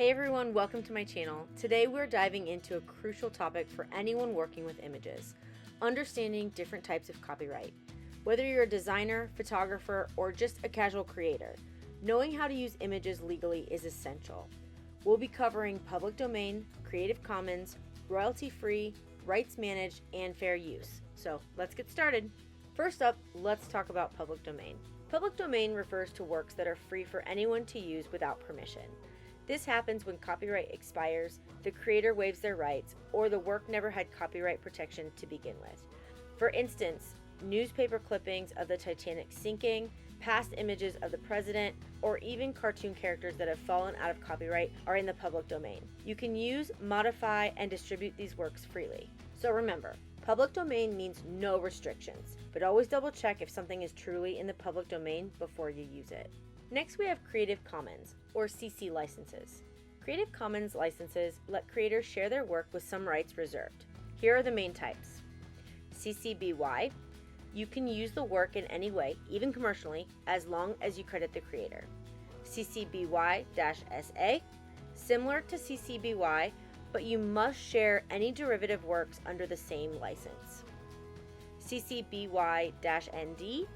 Hey everyone, welcome to my channel. Today we're diving into a crucial topic for anyone working with images, understanding different types of copyright. Whether you're a designer, photographer, or just a casual creator, knowing how to use images legally is essential. We'll be covering public domain, Creative Commons, royalty-free, rights managed, and fair use. So let's get started. First up, let's talk about public domain. Public domain refers to works that are free for anyone to use without permission. This happens when copyright expires, the creator waives their rights, or the work never had copyright protection to begin with. For instance, newspaper clippings of the Titanic sinking, past images of the president, or even cartoon characters that have fallen out of copyright are in the public domain. You can use, modify, and distribute these works freely. So remember, public domain means no restrictions, but always double check if something is truly in the public domain before you use it. Next, we have Creative Commons, or CC licenses. Creative Commons licenses let creators share their work with some rights reserved. Here are the main types. CC BY. You can use the work in any way, even commercially, as long as you credit the creator. CC BY-SA. Similar to CC BY, but you must share any derivative works under the same license. CC BY-ND.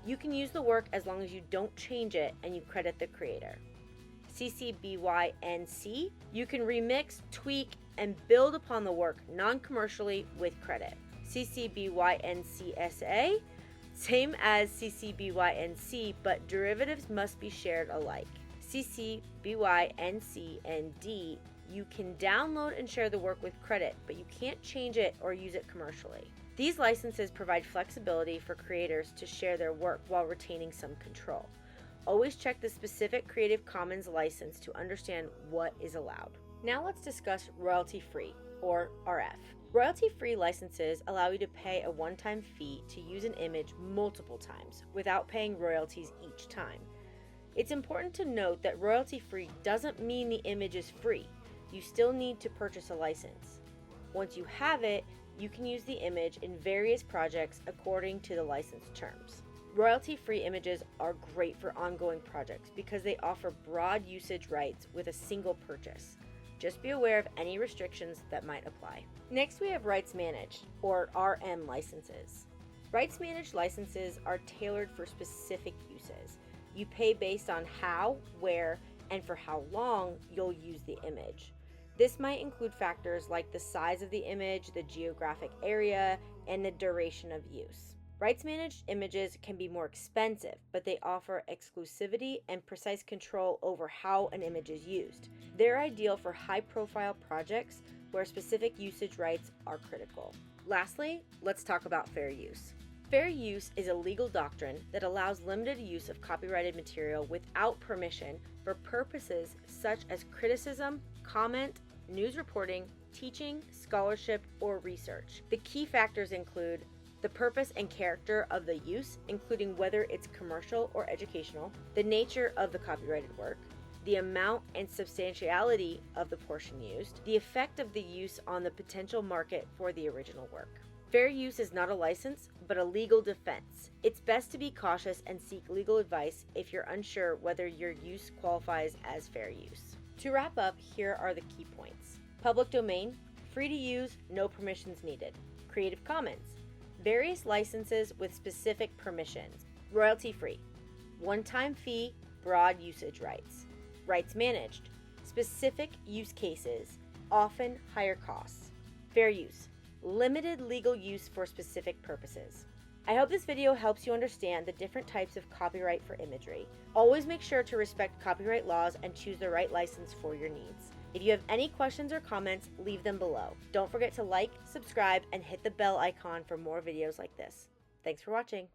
You can use the work as long as you don't change it and you credit the creator. CC BY-NC. You can remix, tweak, and build upon the work non-commercially with credit. CC BY-NC-SA. Same as CC BY-NC, but derivatives must be shared alike. CC BY-NC and D. You can download and share the work with credit, but you can't change it or use it commercially. These licenses provide flexibility for creators to share their work while retaining some control. Always check the specific Creative Commons license to understand what is allowed. Now let's discuss royalty-free, or RF. Royalty-free licenses allow you to pay a one-time fee to use an image multiple times without paying royalties each time. It's important to note that royalty-free doesn't mean the image is free. You still need to purchase a license. Once you have it, you can use the image in various projects according to the license terms. Royalty-free images are great for ongoing projects because they offer broad usage rights with a single purchase. Just be aware of any restrictions that might apply. Next, we have rights managed, or RM licenses. Rights managed licenses are tailored for specific uses. You pay based on how, where, and for how long you'll use the image. This might include factors like the size of the image, the geographic area, and the duration of use. Rights managed images can be more expensive, but they offer exclusivity and precise control over how an image is used. They're ideal for high-profile projects where specific usage rights are critical. Lastly, let's talk about fair use. Fair use is a legal doctrine that allows limited use of copyrighted material without permission for purposes such as criticism, comment, news reporting, teaching, scholarship, or research. The key factors include the purpose and character of the use, including whether it's commercial or educational, the nature of the copyrighted work, the amount and substantiality of the portion used, the effect of the use on the potential market for the original work. Fair use is not a license, but a legal defense. It's best to be cautious and seek legal advice if you're unsure whether your use qualifies as fair use. To wrap up, here are the key points. Public domain, free to use, no permissions needed. Creative Commons, various licenses with specific permissions. Royalty-free, one-time fee, broad usage rights. Rights managed, specific use cases, often higher costs. Fair use, limited legal use for specific purposes. I hope this video helps you understand the different types of copyright for imagery. Always make sure to respect copyright laws and choose the right license for your needs. If you have any questions or comments, leave them below. Don't forget to like, subscribe, and hit the bell icon for more videos like this. Thanks for watching.